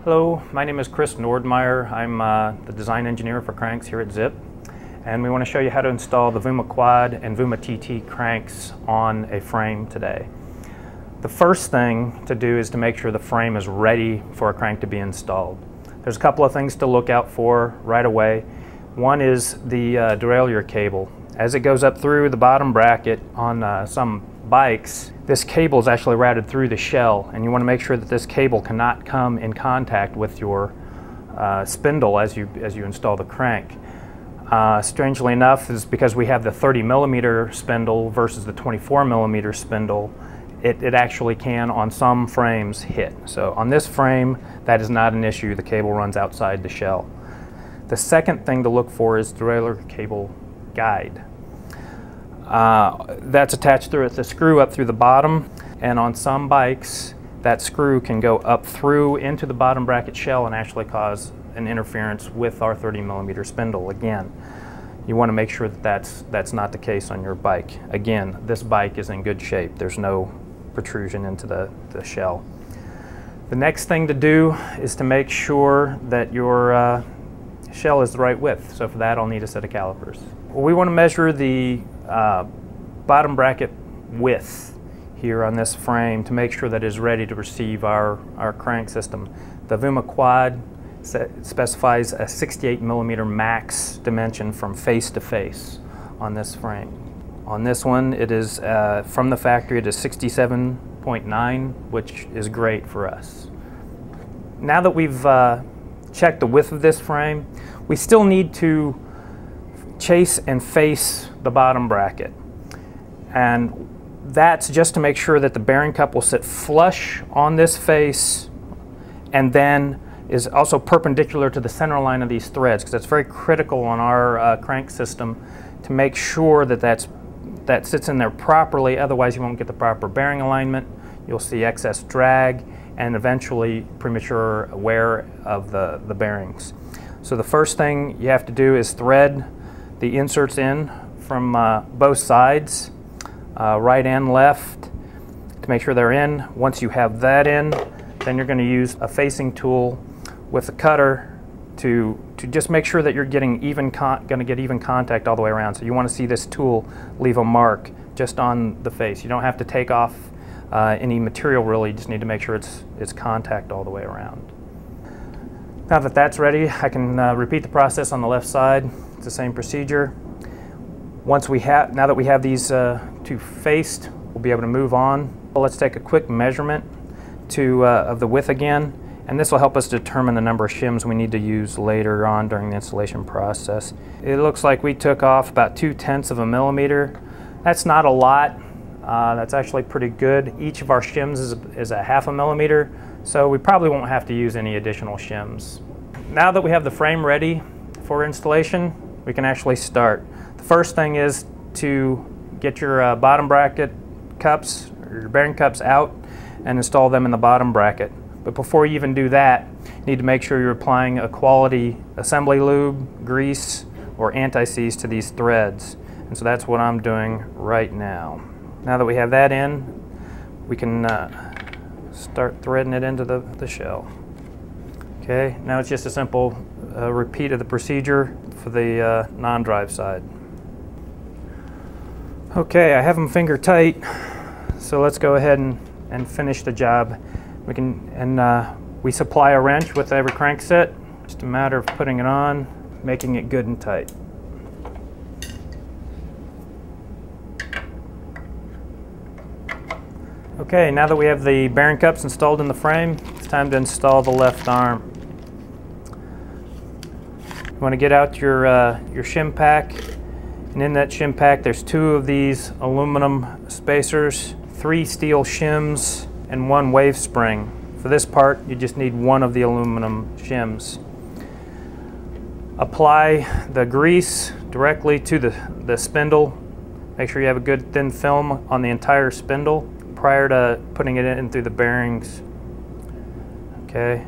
Hello, my name is Nordmeyer. I'm the design engineer for cranks here at Zipp, and we want to show you how to install the VumaQuad and VumaTT cranks on a frame today. The first thing to do is to make sure the frame is ready for a crank to be installed. There's a couple of things to look out for right away. One is the derailleur cable. As it goes up through the bottom bracket on some bikes, this cable is actually routed through the shell, and you want to make sure that this cable cannot come in contact with your spindle as you install the crank. Strangely enough, is because we have the 30mm spindle versus the 24mm spindle, it actually can on some frames hit. So on this frame, that is not an issue. The cable runs outside the shell. The second thing to look for is derailleur cable guide. That's attached through the screw up through the bottom, and on some bikes that screw can go up through into the bottom bracket shell and actually cause an interference with our 30mm spindle. Again, you want to make sure that that's not the case on your bike. Again, this bike is in good shape. There's no protrusion into the shell. The next thing to do is to make sure that your shell is the right width. So for that, I'll need a set of calipers. Well, we want to measure the bottom bracket width here on this frame to make sure that it is ready to receive our crank system. The VumaQuad specifies a 68mm max dimension from face to face on this frame. On this one, it is from the factory, it is 67.9, which is great for us. Now that we've checked the width of this frame, we still need to chase and face the bottom bracket, and that's just to make sure that the bearing cup will sit flush on this face and then is also perpendicular to the center line of these threads, because that's very critical on our crank system to make sure that that sits in there properly. Otherwise you won't get the proper bearing alignment, you'll see excess drag, and eventually premature wear of the bearings. So the first thing you have to do is thread the inserts in from both sides, right and left, to make sure they're in. Once you have that in, then you're going to use a facing tool with a cutter to just make sure that you're going to get even contact all the way around. So you want to see this tool leave a mark just on the face. You don't have to take off any material really, you just need to make sure it's contact all the way around. Now that that's ready, I can repeat the process on the left side. It's the same procedure. Now that we have these two faced, we'll be able to move on. Well, let's take a quick measurement of the width again, and this will help us determine the number of shims we need to use later on during the installation process. It looks like we took off about 0.2 of a millimeter. That's not a lot. That's actually pretty good. Each of our shims is a 0.5 millimeter, so we probably won't have to use any additional shims. Now that we have the frame ready for installation, we can actually start. The first thing is to get your bottom bracket cups, or your bearing cups out, and install them in the bottom bracket. But before you even do that, you need to make sure you're applying a quality assembly lube, grease, or anti-seize to these threads. And so that's what I'm doing right now. Now that we have that in, we can start threading it into the shell. Okay, now it's just a simple repeat of the procedure for the non-drive side. Okay, I have them finger tight, so let's go ahead and finish the job. We supply a wrench with every crank set. Just a matter of putting it on, making it good and tight. Okay, now that we have the bearing cups installed in the frame, it's time to install the left arm. You want to get out your shim pack, and in that shim pack there's 2 of these aluminum spacers, 3 steel shims, and 1 wave spring. For this part, you just need 1 of the aluminum shims. Apply the grease directly to the spindle. Make sure you have a good thin film on the entire spindle prior to putting it in through the bearings. Okay.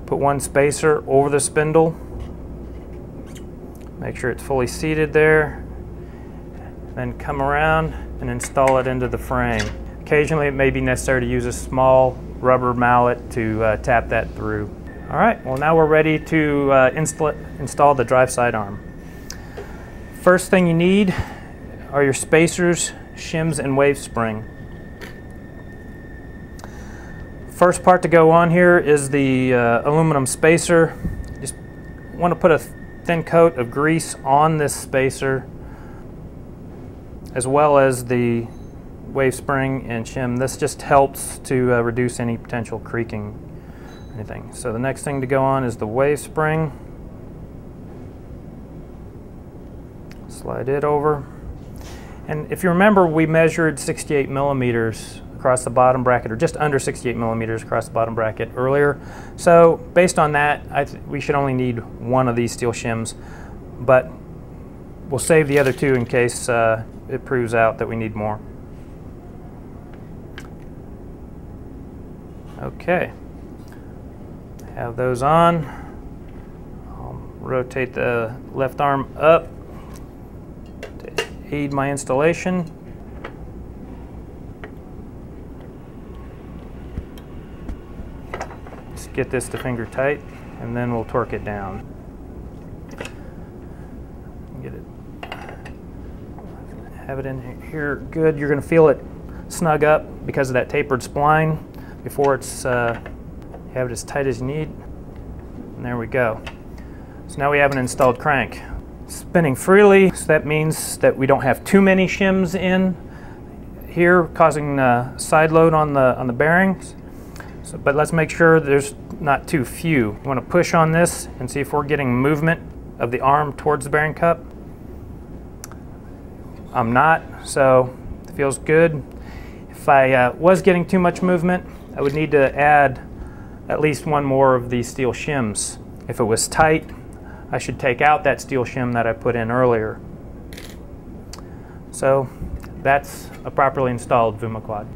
Put 1 spacer over the spindle. Make sure it's fully seated there. Then come around and install it into the frame. occasionally it may be necessary to use a small rubber mallet to tap that through. All right, well now we're ready to install the drive side arm. First thing you need are your spacers, shims, and wave spring. First part to go on here is the aluminum spacer. Just want to put a thin coat of grease on this spacer, as well as the wave spring and shim. This just helps to reduce any potential creaking or anything. So the next thing to go on is the wave spring. Slide it over. And if you remember, we measured 68 millimeters across the bottom bracket, or just under 68 millimeters across the bottom bracket earlier. So based on that, we should only need one of these steel shims, but we'll save the other two in case it proves out that we need more. Okay, have those on. I'll rotate the left arm up to aid my installation. Just get this to finger tight, and then we'll torque it down. Get it, have it in here good. You're going to feel it snug up because of that tapered spline before it's have it as tight as you need. And there we go. So now we have an installed crank. Spinning freely, so that means that we don't have too many shims in here causing side load on the bearings. So, but let's make sure there's not too few. You want to push on this and see if we're getting movement of the arm towards the bearing cup. I'm not, so it feels good. If I was getting too much movement, I would need to add at least one more of these steel shims. If it was tight, I should take out that steel shim that I put in earlier. So that's a properly installed VumaQuad.